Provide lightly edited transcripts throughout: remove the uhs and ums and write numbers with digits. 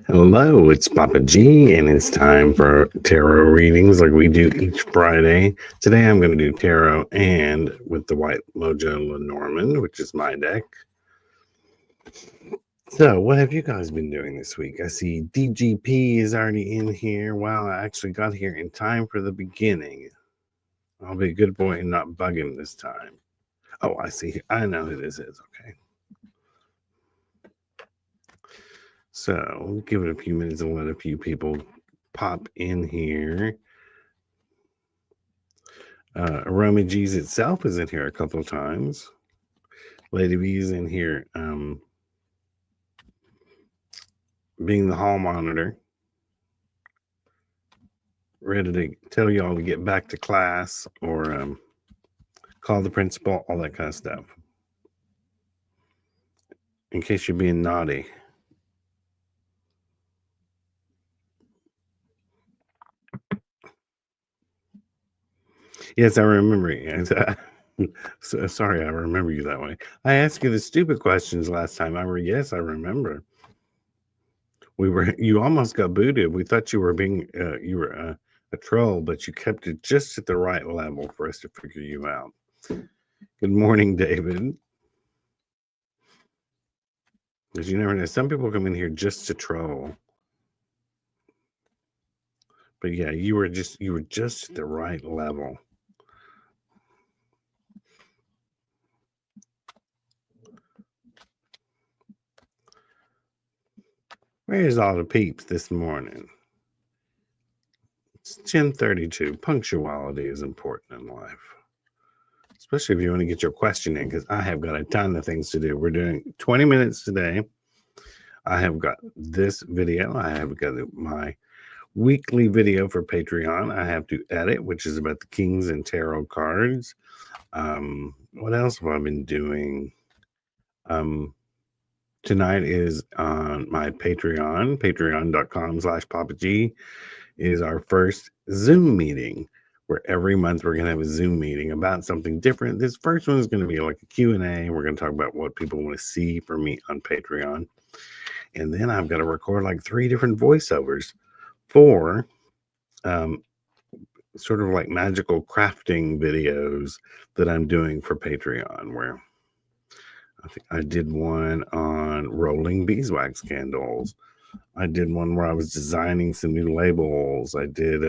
Hello, it's Papa G, and it's time for tarot readings like we do each Friday. Today I'm going to do tarot and with the White Mojo Lenormand, which is my deck. So, what have you guys been doing this week? I see DGP is already in here. Wow, I actually got here in time for the beginning. I'll be a good boy and not bug him this time. Oh, I see. I know who this is. Okay. So, give it a few minutes and let a few people pop in here. aromaG's itself is in here a couple of times. Lady V's in here being the hall monitor, ready to tell y'all to get back to class or call the principal, all that kind of stuff. In case you're being naughty. Yes, I remember. So, sorry, I remember you that way. I asked you the stupid questions last time. Yes, I remember. You almost got booted. We thought you were a troll, but you kept it just at the right level for us to figure you out. Good morning, David. Because you never know. Some people come in here just to troll. But yeah, you were just at the right level. Where's all the peeps this morning? It's 10:32. Punctuality is important in life. Especially if you want to get your question in, because I have got a ton of things to do. We're doing 20 minutes today. I have got this video. I have got my weekly video for Patreon. I have to edit, which is about the Kings and Tarot cards. What else have I been doing? Tonight is on my Patreon, patreon.com/PapaG is our first Zoom meeting where every month we're going to have a Zoom meeting about something different. This first one is going to be like a Q&A. We're going to talk about what people want to see from me on Patreon. And then I've got to record like 3 different voiceovers for sort of like magical crafting videos that I'm doing for Patreon, where I think I did one on rolling beeswax candles. I did one where I was designing some new labels. I did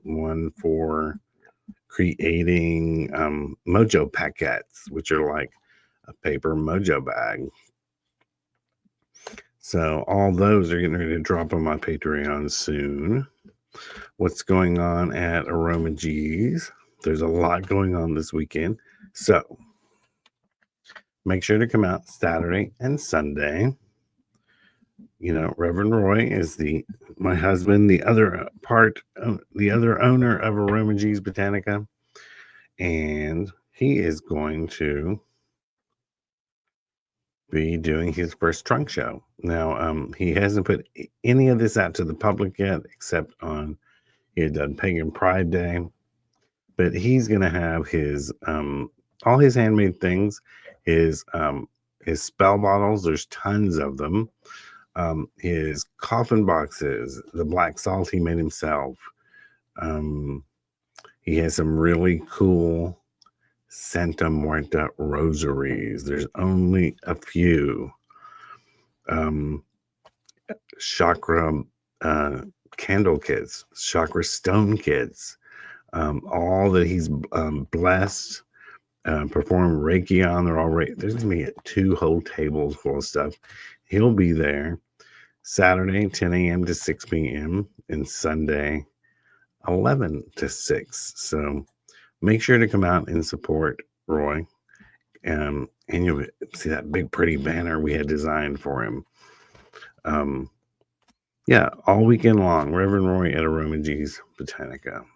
one for creating mojo packets, which are like a paper mojo bag. So all those are getting ready to drop on my Patreon soon. What's going on at aromaG's? There's a lot going on this weekend. So make sure to come out Saturday and Sunday. You know, Reverend Roy is my husband, the other owner of aromaG's Botanica, and he is going to be doing his first trunk show. Now, he hasn't put any of this out to the public yet, except he had done Pagan Pride Day, but he's going to have his all his handmade things, his spell bottles. There's tons of them. His coffin boxes, the black salt he made himself. He has some really cool Santa Muerta rosaries. There's only a few. Chakra candle kits, chakra stone kits. All that he's blessed, performed Reiki on. They're all there's going to be 2 whole tables full of stuff. He'll be there Saturday, 10 a.m. to 6 p.m. and Sunday, 11 to 6. So make sure to come out and support Roy. And you'll see that big, pretty banner we had designed for him. Yeah, all weekend long, Reverend Roy at aromaG's Botanica.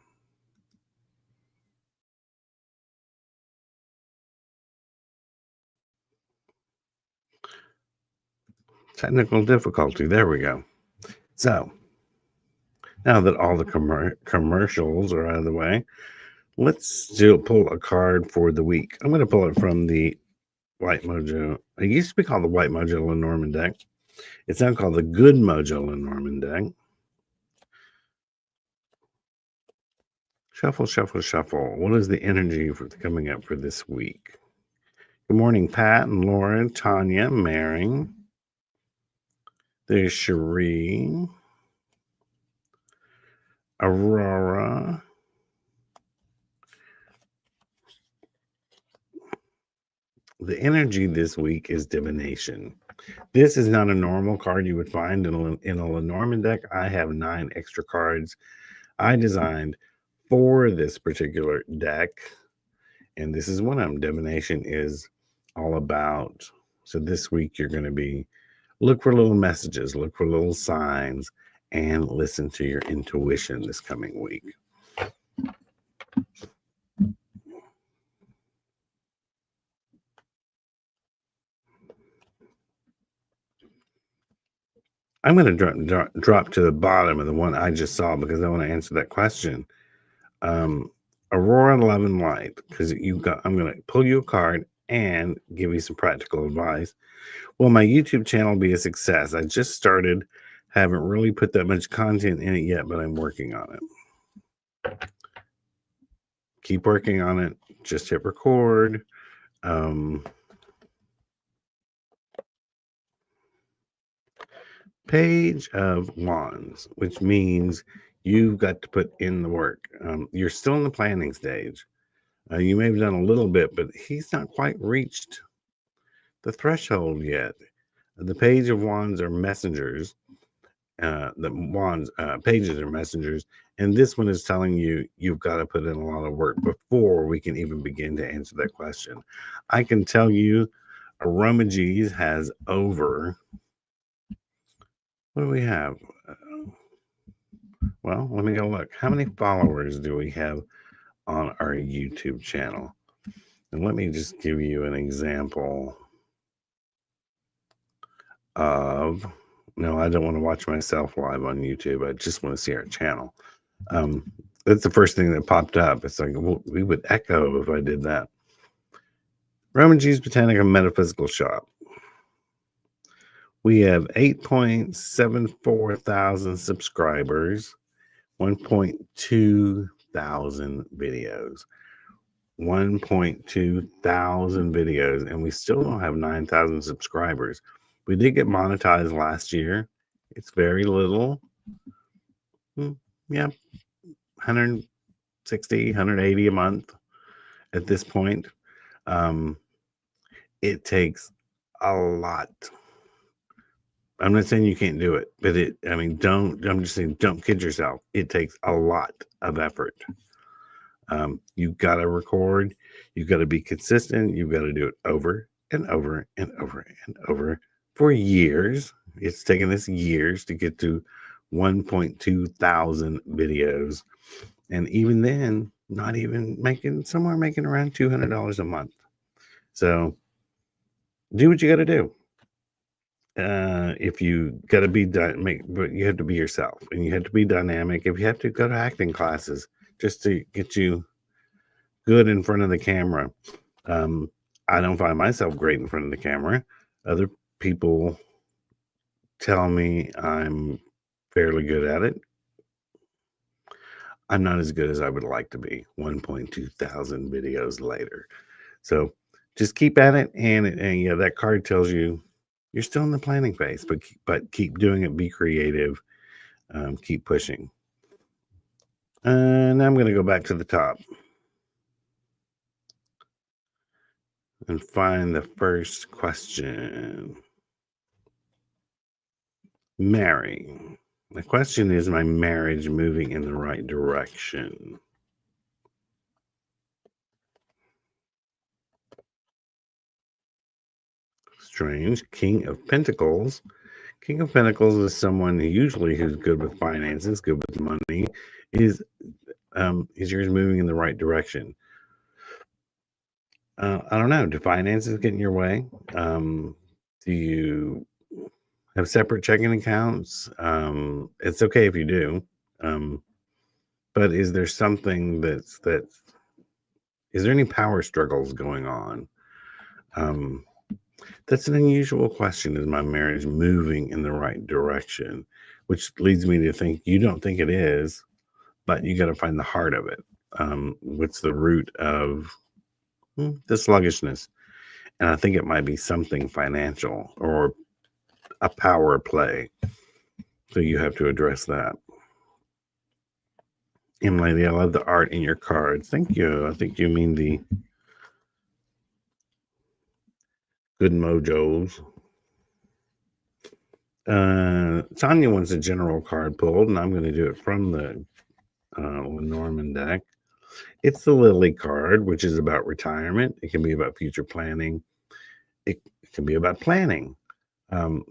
Technical difficulty. There we go. So, now that all the commercials are out of the way, let's pull a card for the week. I'm going to pull it from the White Mojo. It used to be called the White Mojo Lenormand deck. It's now called the Good Mojo Lenormand deck. Shuffle, shuffle, shuffle. What is the energy coming up for this week? Good morning, Pat and Laura, Tanya, Mary. There's Cherie, Aurora. The energy this week is divination. This is not a normal card you would find in a Lenormand deck. I have 9 extra cards I designed for this particular deck, and this is one of them. Divination is all about. So this week you're going to be look for little messages, look for little signs, and listen to your intuition this coming week. I'm going to drop to the bottom of the one I just saw because I want to answer that question. Aurora Love and Light, because I'm going to pull you a card and give you some practical advice. Will my YouTube channel be a success? I just started, haven't really put that much content in it yet, but I'm working on it. Keep working on it. Just hit record. Page of Wands, which means you've got to put in the work. You're still in the planning stage. You may have done a little bit, but he's not quite reached the threshold yet. The Page of Wands are messengers. The Wands pages are messengers, and this one is telling you you've got to put in a lot of work before we can even begin to answer that question. I can tell you, aromaG's has over. What do we have? Well, let me go look. How many followers do we have on our YouTube channel? And let me just give you an example of, no, I don't want to watch myself live on YouTube. I just want to see our channel. That's the first thing that popped up. It's like, well, we would echo if I did that. aromaG's Botanica Metaphysical Shop. We have 8.74 thousand subscribers, 1.2 thousand videos. 1.2 thousand videos, and we still don't have 9,000 subscribers. We did get monetized last year. It's very little. Yeah, 160, 180 a month at this point. It takes a lot. I'm not saying you can't do it, but I'm just saying, don't kid yourself. It takes a lot of effort. You've got to record. You've got to be consistent. You've got to do it over and over and over and over for years. It's taken us years to get to 1.2 thousand videos. And even then, not even making around $200 a month. So do what you got to do. If you got to be but you have to be yourself, and you have to be dynamic. If you have to go to acting classes just to get you good in front of the camera. I don't find myself great in front of the camera. Other people tell me I'm fairly good at it. I'm not as good as I would like to be 1.2 thousand videos later. So just keep at it. And yeah, that card tells you you're still in the planning phase, but keep doing it. Be creative. Keep pushing. And I'm going to go back to the top and find the first question. Mary. The question is, my marriage moving in the right direction? Strange. King of Pentacles. King of Pentacles is someone who's good with finances, good with money. Is yours moving in the right direction? I don't know. Do finances get in your way? Do you have separate checking accounts? It's okay if you do. But is there something is there any power struggles going on? That's an unusual question. Is my marriage moving in the right direction? Which leads me to think you don't think it is, but you got to find the heart of it. What's the root of the sluggishness? And I think it might be something financial or a power play. So you have to address that. Lady, I love the art in your cards. Thank you. I think you mean the good mojos. Tanya wants a general card pulled, and I'm going to do it from the Lenormand deck. It's the Lily card, which is about retirement. It can be about future planning. It can be about planning.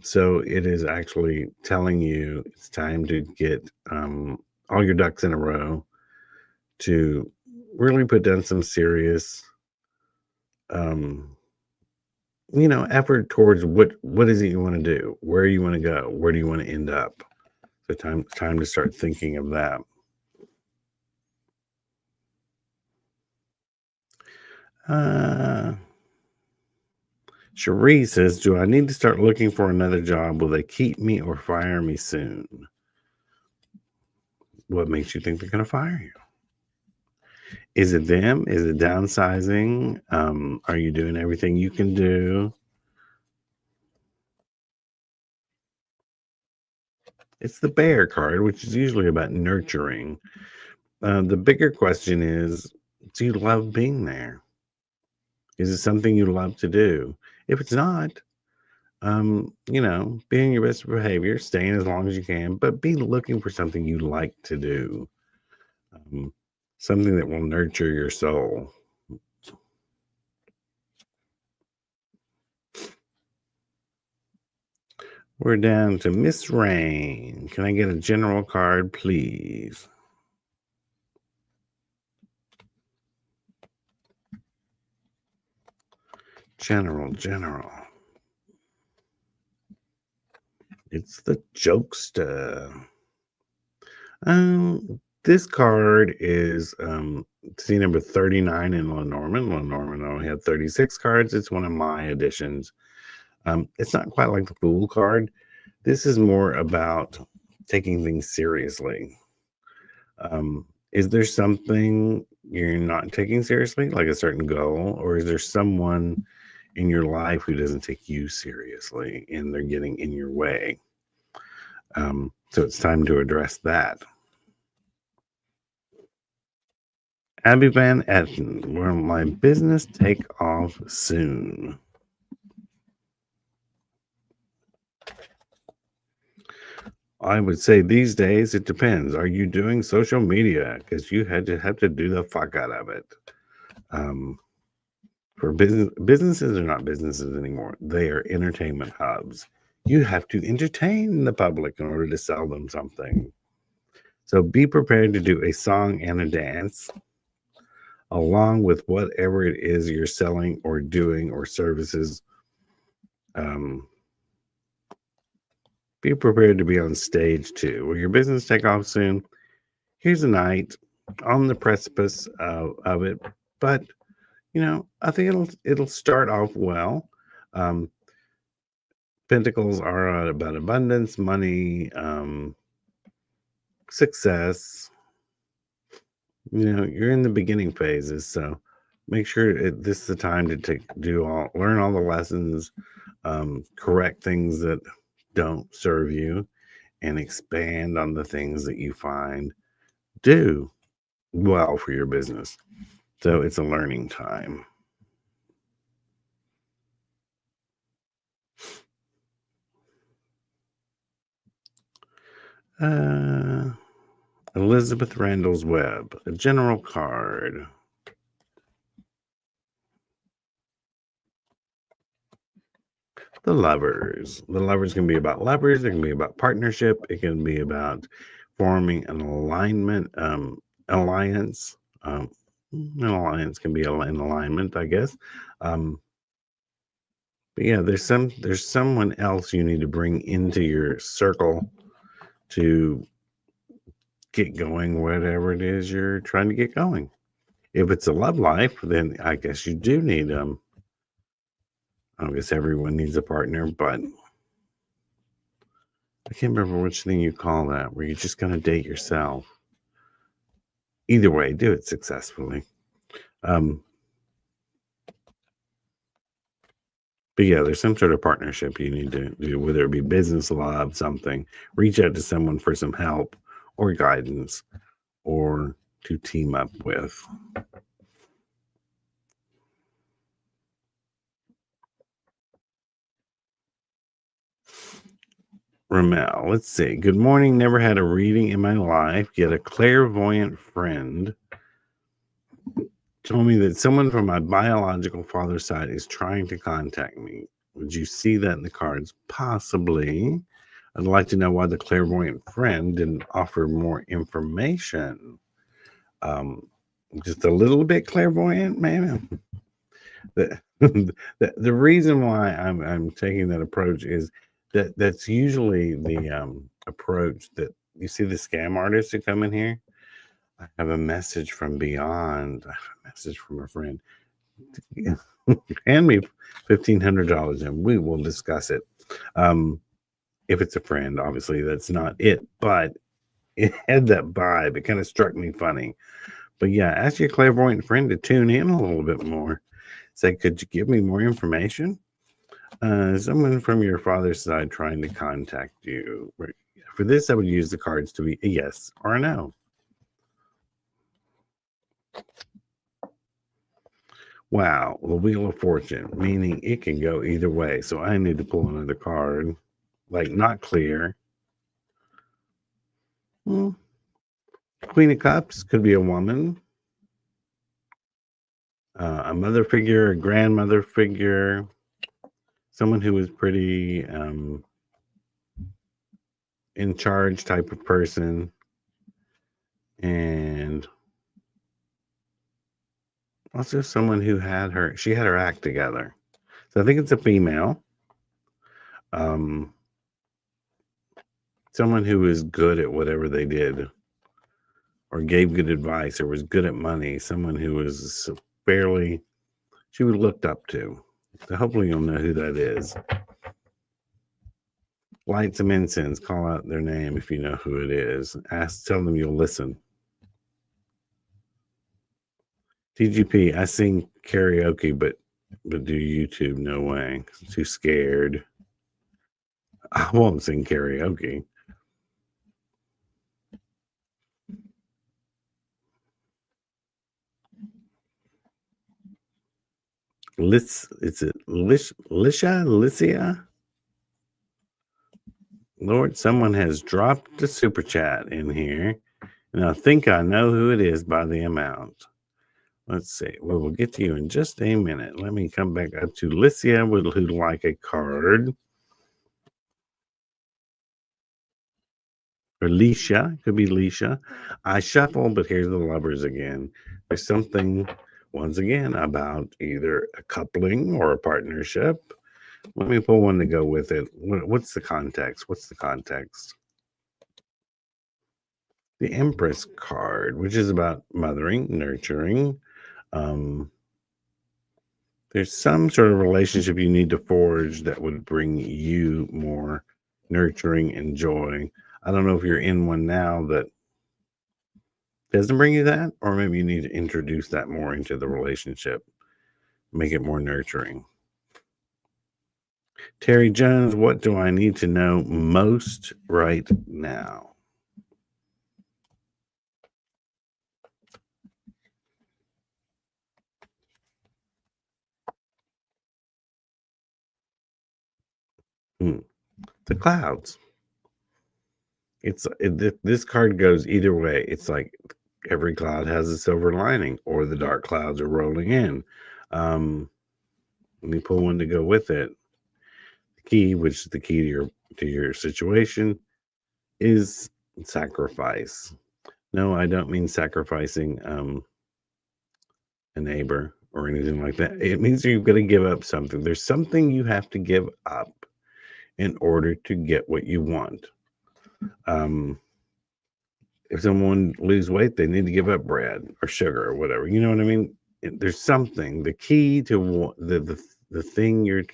So it is actually telling you it's time to get all your ducks in a row to really put down some serious, effort towards what is it you want to do, where you want to go, where do you want to end up. So time to start thinking of that. Cherie says, do I need to start looking for another job? Will they keep me or fire me soon? What makes you think they're going to fire you? Is it them? Is it downsizing? Are you doing everything you can do? It's the bear card, which is usually about nurturing. The bigger question is, do you love being there? Is it something you love to do? If it's not, being your best behavior, staying as long as you can, but be looking for something you like to do. Something that will nurture your soul. We're down to Miss Rain. Can I get a general card, please? General. It's the jokester. This card is see number 39 in Lenormand. Lenormand only had 36 cards. It's one of my editions. It's not quite like the Fool card. This is more about taking things seriously. Is there something you're not taking seriously, like a certain goal, or is there someone in your life who doesn't take you seriously and they're getting in your way? So it's time to address that. Abby Van Etten, will my business take off soon? I would say these days it depends. Are you doing social media? Because you have to do the fuck out of it. For businesses are not businesses anymore. They are entertainment hubs. You have to entertain the public in order to sell them something. So be prepared to do a song and a dance along with whatever it is you're selling or doing or services. Be prepared to be on stage too. Will your business take off soon? Here's a night on the precipice of it, but I think it'll start off well. Pentacles are about abundance, money, success. You're in the beginning phases, so make sure this is the time to learn all the lessons, correct things that don't serve you, and expand on the things that you find do well for your business. So it's a learning time. Elizabeth Randall's Web, a general card. The lovers. The lovers can be about lovers. It can be about partnership. It can be about forming an alliance. An alliance can be an alignment, I guess. But yeah, there's someone else you need to bring into your circle to get going, whatever it is you're trying to get going. If it's a love life, then I guess you do need I guess everyone needs a partner, but I can't remember which thing you call that, where you're just going to date yourself. Either way, do it successfully. Um, but yeah, there's some sort of partnership you need to do, whether it be business, love, something. Reach out to someone for some help or guidance or to team up with. Ramel, let's see. Good morning. Never had a reading in my life, yet a clairvoyant friend told me that someone from my biological father's side is trying to contact me. Would you see that in the cards? Possibly. I'd like to know why the clairvoyant friend didn't offer more information. Um, just a little bit clairvoyant, man. The reason why I'm taking that approach is that's usually the approach that you see the scam artists who come in here. I have a message from beyond. I have a message from a friend. Hand me $1,500 and we will discuss it. If it's a friend, obviously that's not it, but it had that vibe. It kind of struck me funny. But yeah, ask your clairvoyant friend to tune in a little bit more. Say, could you give me more information? Someone from your father's side trying to contact you. For this, I would use the cards to be a yes or a no. Wow, the Wheel of Fortune, meaning it can go either way. So I need to pull another card, like not clear. Hmm. Queen of Cups could be a woman, a mother figure, a grandmother figure, someone who is pretty in charge type of person, and also someone who had her act together. So I think it's a female. Um, someone who is good at whatever they did, or gave good advice, or was good at money. Someone who was fairly she was looked up to. So hopefully you'll know who that is. Light some incense, call out their name if you know who it is. Tell them you'll listen. TGP, I sing karaoke, but do YouTube, no way. I'm too scared. I won't sing karaoke. Licia? Lord, someone has dropped the super chat in here, and I think I know who it is by the amount. Let's see. Well, we'll get to you in just a minute. Let me come back up to Licia, who'd like a card. Or Leisha, could be Leisha. I shuffle, but here's the lovers again. There's something, once again, about either a coupling or a partnership. Let me pull one to go with it. What's the context? What's the context? The Empress card, which is about mothering, nurturing. There's some sort of relationship you need to forge that would bring you more nurturing and joy. I don't know if you're in one now that doesn't bring you that, or maybe you need to introduce that more into the relationship, make it more nurturing. Terry Jones, what do I need to know most right now? The clouds. This card goes either way. It's like every cloud has a silver lining, or the dark clouds are rolling in. Let me pull one to go with it. The key, which is the key to your situation, is sacrifice. No, I don't mean sacrificing a neighbor or anything like that. It means you've got to give up something. There's something you have to give up in order to get what you want. If someone lose weight, they need to give up bread or sugar or whatever. You know what I mean? There's something. The key to the thing you're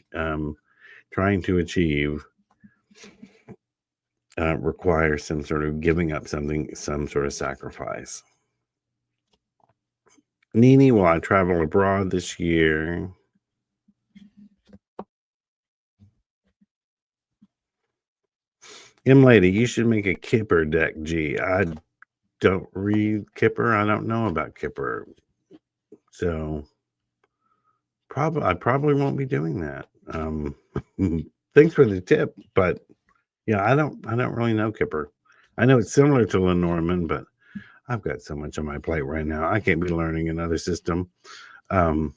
trying to achieve requires some sort of giving up something, some sort of sacrifice. Nini, will I travel abroad this year? Lady, you should make a Kipper deck, G. I don't read Kipper. I don't know about Kipper. So I probably won't be doing that. Thanks for the tip, but yeah, I don't really know Kipper. I know it's similar to Lenormand, but I've got so much on my plate right now. I can't be learning another system. Well,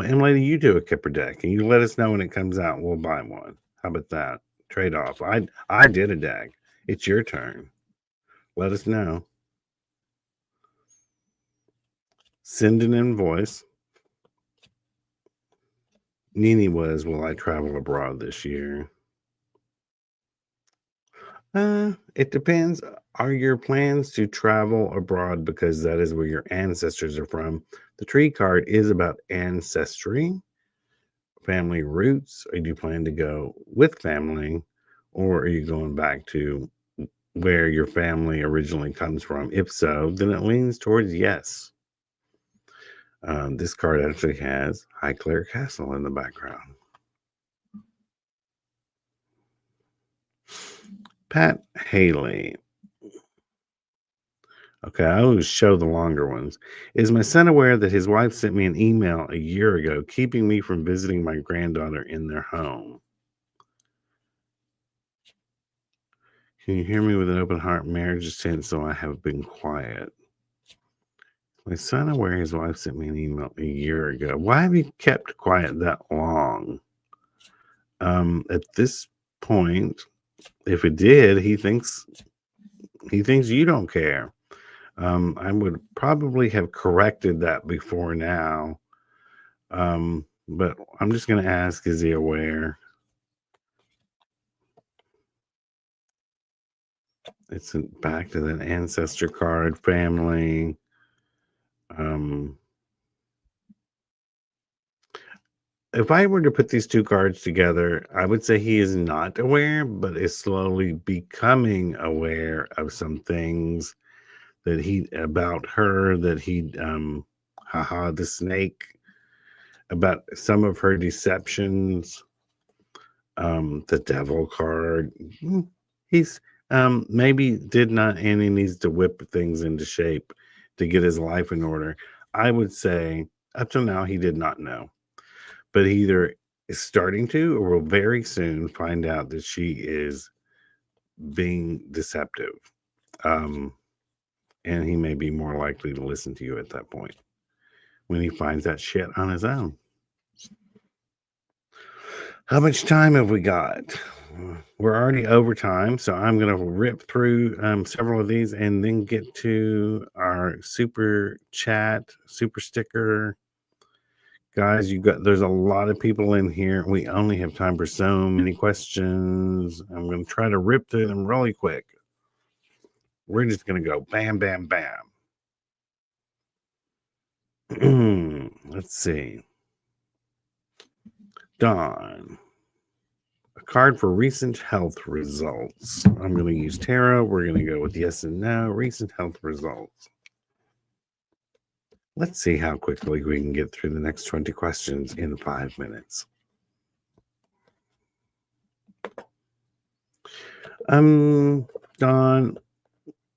Emily, you do a Kipper deck, and you let us know when it comes out. We'll buy one. How about that? Trade off. I did a deck. It's your turn. Let us know. Send an invoice. Nini was, will I travel abroad this year? It depends. Are your plans to travel abroad because that is where your ancestors are from? The tree card is about ancestry, family roots. Or do you plan to go with family, or are you going back to where your family originally comes from? If so, then it leans towards yes. This card actually has Highclere Castle in the background. Pat Haley. Okay, I always show the longer ones. Is my son aware that his wife sent me an email a year ago keeping me from visiting my granddaughter in their home? Can you hear me with an open heart? Marriage is tense, so I have been quiet. My son aware his wife sent me an email a year ago. Why have you kept quiet that long? At this point, if it did, he thinks you don't care. I would probably have corrected that before now. But I'm just going to ask, is he aware? It's back to that ancestor card, family. If I were to put these two cards together, I would say he is not aware, but is slowly becoming aware of some things that about her, that haha, the snake, about some of her deceptions, the devil card. He's maybe did not, and he needs to whip things into shape to get his life in order. I would say up till now he did not know, but he either is starting to or will very soon find out that she is being deceptive. And he may be more likely to listen to you at that point when he finds that shit on his own. How much time have we got? We're already over time, so I'm going to rip through several of these and then get to our super chat, super sticker. Guys, there's a lot of people in here. We only have time for so many questions. I'm going to try to rip through them really quick. We're just going to go bam, bam, bam. Let's see. Dawn. A card for recent health results. I'm going to use tarot. We're going to go with yes and no. Recent health results. Let's see how quickly we can get through the next 20 questions in 5 minutes. Dawn,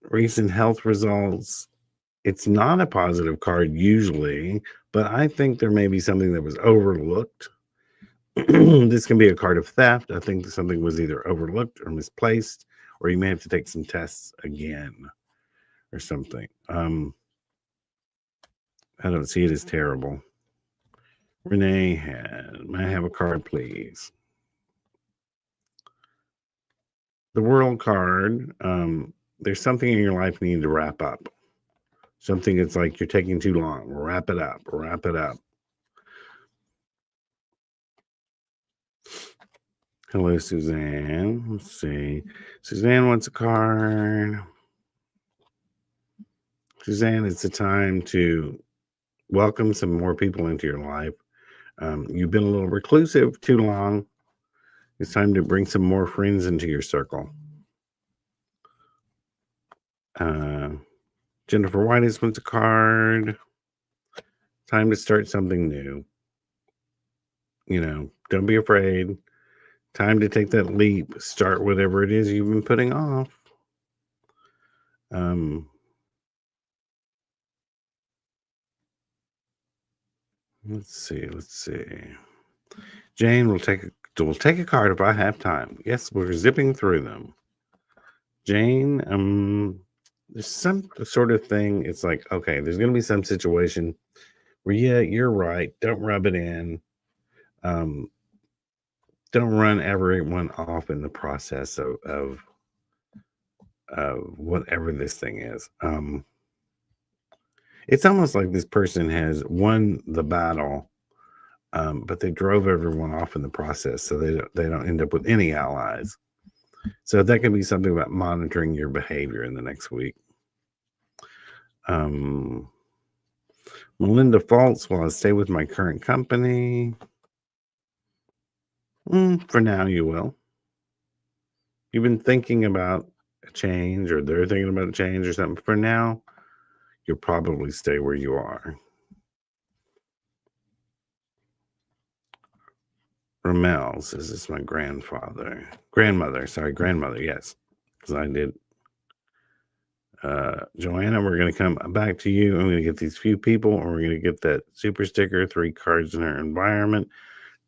recent health results. It's not a positive card usually, but I think there may be something that was overlooked. This can be a card of theft. I think something was either overlooked or misplaced, or you may have to take some tests again or something. I don't see it as terrible. Renee, may I have a card, please? The World card. There's something in your life you need to wrap up. Something that's like you're taking too long. Wrap it up. Wrap it up. Hello, Suzanne. Let's see. Suzanne wants a card. Suzanne, it's a time to welcome some more people into your life. You've been a little reclusive too long. It's time to bring some more friends into your circle. Uh, Jennifer White wants a card. Time to start something new. Don't be afraid. Time to take that leap. Start whatever it is you've been putting off. Let's see. Jane will take a card if I have time. Yes, we're zipping through them. Jane, there's some sort of thing. It's like, okay, there's gonna be some situation where, yeah, you're right. Don't rub it in. Don't run everyone off in the process of whatever this thing is. It's almost like this person has won the battle, but they drove everyone off in the process, so they don't end up with any allies. So that could be something about monitoring your behavior in the next week. Melinda Faltz, will I stay with my current company? For now, you will. You've been thinking about a change, or they're thinking about a change or something. For now, you'll probably stay where you are. Ramel says, this is my grandmother, yes, because I did. Joanna, we're going to come back to you. I'm going to get these few people, and we're going to get that super sticker, 3 cards in her environment.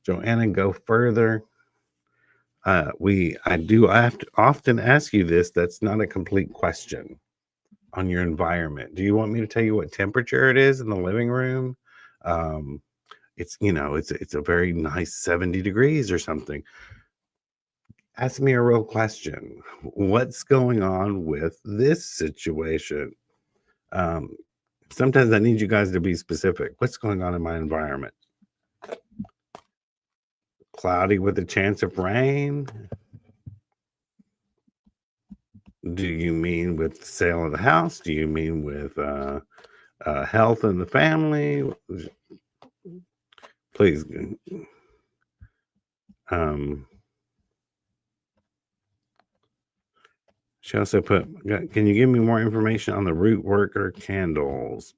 Joanna, go further. I have to often ask you this. That's not a complete question on your environment. Do you want me to tell you what temperature it is in the living room? It's a very nice 70 degrees or something. Ask me a real question. What's going on with this situation? Sometimes I need you guys to be specific. What's going on in my environment? Cloudy with a chance of rain? Do you mean with the sale of the house? Do you mean with health in the family? Please. She also put, can you give me more information on the root worker candles?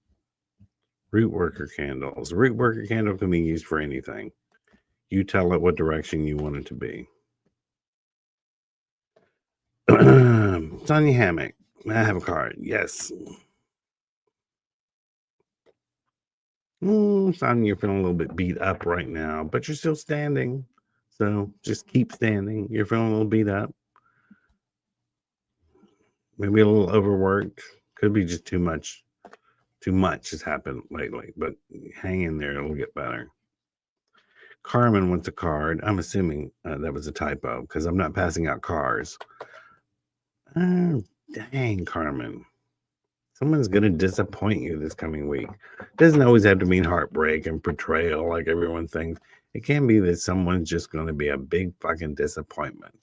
Root worker candles. Root worker candle can be used for anything. You tell it what direction you want it to be. Sonia Hammock. I have a card. Yes. Sonia, you're feeling a little bit beat up right now, but you're still standing. So just keep standing. You're feeling a little beat up. Maybe a little overworked. Could be just too much. Too much has happened lately, but hang in there. It'll get better. Carmen wants a card. I'm assuming that was a typo because I'm not passing out cards. Oh, dang, Carmen. Someone's going to disappoint you this coming week. Doesn't always have to mean heartbreak and betrayal like everyone thinks. It can be that someone's just going to be a big fucking disappointment.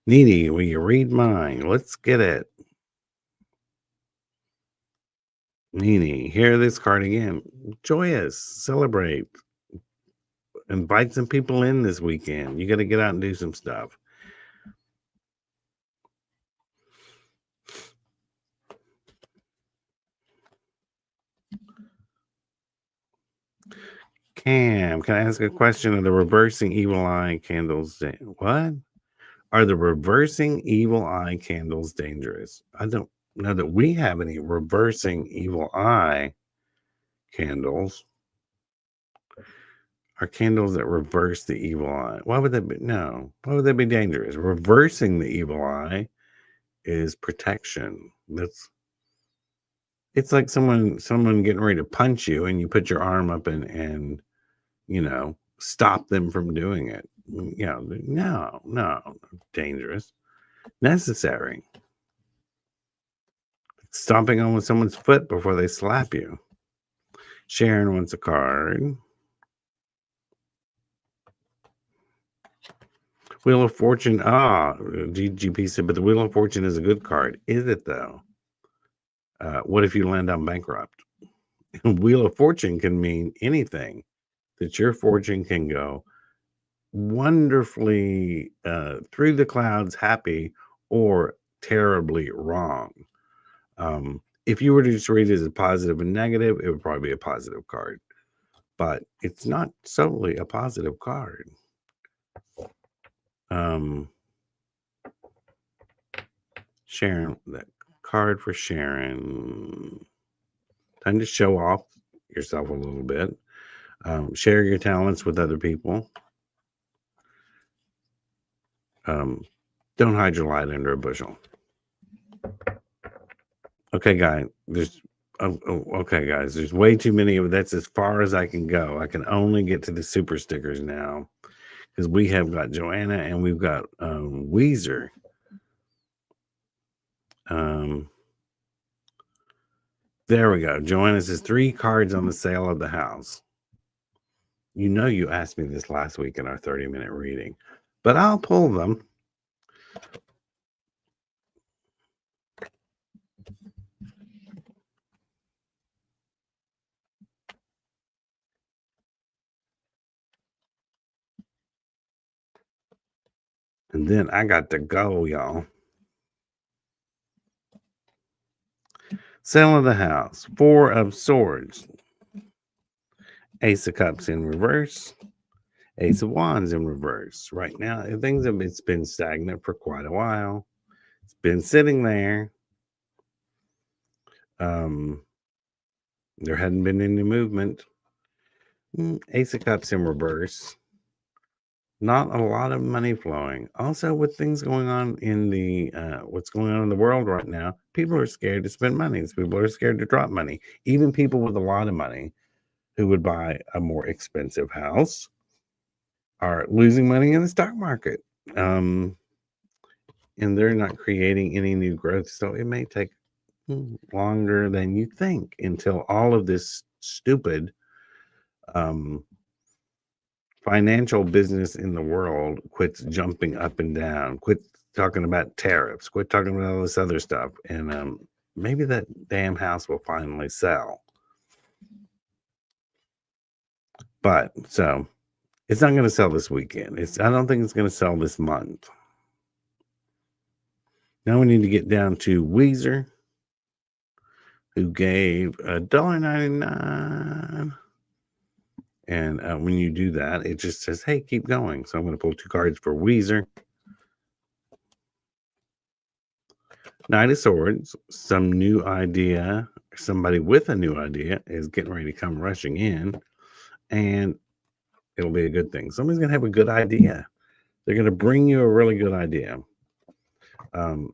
Needy, will you read mine? Let's get it. Nini, hear this card again. Joyous, celebrate. Invite some people in this weekend. You got to get out and do some stuff. Cam, can I ask a question? Are the reversing evil eye candles what? Are the reversing evil eye candles dangerous? I don't know that we have any reversing evil eye candles. Are candles that reverse the evil eye? Why would that be? No. Why would that be dangerous? Reversing the evil eye is protection. It's like someone getting ready to punch you, and you put your arm up and stop them from doing it. No, dangerous. Necessary. Stomping on with someone's foot before they slap you. Sharon wants a card. Wheel of Fortune. GGP said, but the Wheel of Fortune is a good card. Is it though? What if you land on bankrupt? Wheel of Fortune can mean anything, that your fortune can go wonderfully through the clouds, happy, or terribly wrong. If you were to just read it as a positive and negative, it would probably be a positive card, but it's not solely a positive card. Sharon, that card for Sharon. Time to show off yourself a little bit. Share your talents with other people. Don't hide your light under a bushel. Okay, guys. Okay, guys. There's way too many of that's as far as I can go. I can only get to the super stickers now because we have got Joanna and we've got Weezer. There we go. Joanna says 3 cards on the sale of the house. You know, you asked me this last week in our 30-minute reading, but I'll pull them. And then I got to go, y'all. Sale of the house. 4 of Swords. Ace of Cups in reverse. Ace of Wands in reverse. Right now, it's been stagnant for quite a while. It's been sitting there. There hadn't been any movement. Ace of Cups in reverse. Not a lot of money flowing. Also, with things going on in the what's going on in the world right now, people are scared to spend money. People are scared to drop money. Even people with a lot of money who would buy a more expensive house are losing money in the stock market. And they're not creating any new growth. So it may take longer than you think until all of this stupid financial business in the world quits jumping up and down, quit talking about tariffs, quit talking about all this other stuff. And maybe that damn house will finally sell. But so it's not going to sell this weekend. I don't think it's going to sell this month. Now we need to get down to Weezer, who gave $1.99. And when you do that, it just says, hey, keep going. So I'm going to pull 2 cards for Weezer. Knight of Swords, some new idea, somebody with a new idea is getting ready to come rushing in, and it'll be a good thing. Somebody's going to have a good idea. They're going to bring you a really good idea.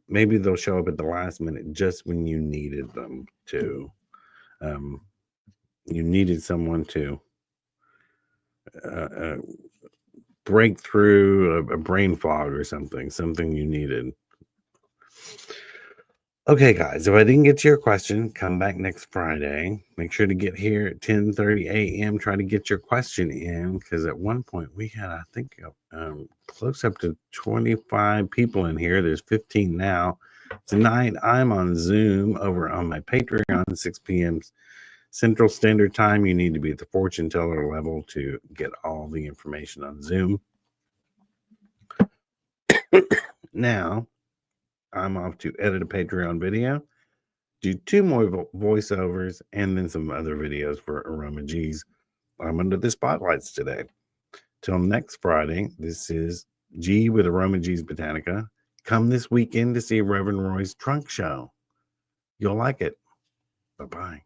Maybe they'll show up at the last minute just when you needed them to. You needed someone to break through a brain fog or something you needed. Okay, guys, if I didn't get to your question, come back next Friday. Make sure to get here at 10:30 a.m. Try to get your question in, because at one point we had, I think, close up to 25 people in here. There's 15 now. Tonight, I'm on Zoom over on my Patreon, 6 p.m. Central Standard Time. You need to be at the fortune teller level to get all the information on Zoom. Now, I'm off to edit a Patreon video, do 2 more voiceovers, and then some other videos for aromaG's. I'm under the spotlights today. Till next Friday, this is G with aromaG's Botanica. Come this weekend to see Reverend Roy's trunk show. You'll like it. Bye-bye.